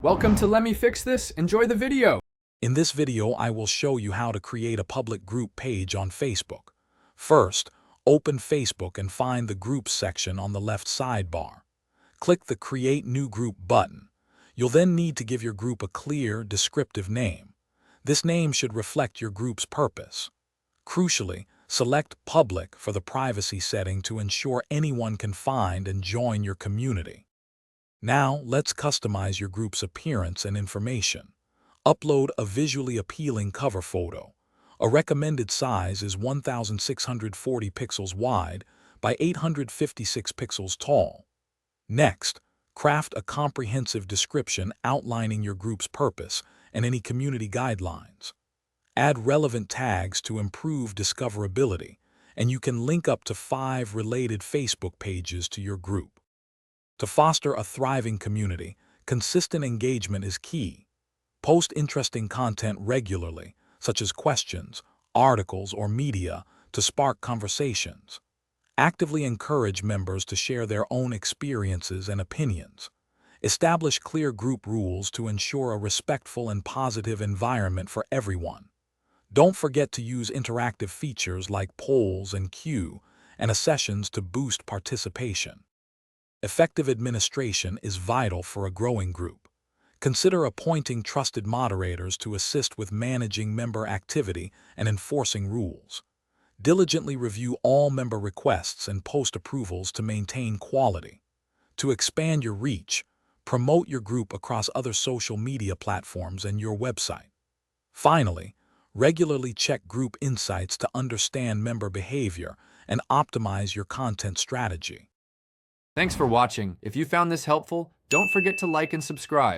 Welcome to Let Me Fix This. Enjoy the video. In this video, I will show you how to create a public group page on Facebook. First, open Facebook and find the Groups section on the left sidebar. Click the Create New Group button. You'll then need to give your group a clear, descriptive name. This name should reflect your group's purpose. Crucially, select Public for the privacy setting to ensure anyone can find and join your community. Now, let's customize your group's appearance and information. Upload a visually appealing cover photo. A recommended size is 1640 pixels wide by 856 pixels tall. Next, craft a comprehensive description outlining your group's purpose and any community guidelines. Add relevant tags to improve discoverability, and you can link up to 5 related Facebook pages to your group. To foster a thriving community, consistent engagement is key. Post interesting content regularly, such as questions, articles, or media, to spark conversations. Actively encourage members to share their own experiences and opinions. Establish clear group rules to ensure a respectful and positive environment for everyone. Don't forget to use interactive features like polls and Q&A to boost participation. Effective administration is vital for a growing group. Consider appointing trusted moderators to assist with managing member activity and enforcing rules. Diligently review all member requests and post approvals to maintain quality. To expand your reach, promote your group across other social media platforms and your website. Finally, regularly check group insights to understand member behavior and optimize your content strategy. Thanks for watching. If you found this helpful, don't forget to like and subscribe.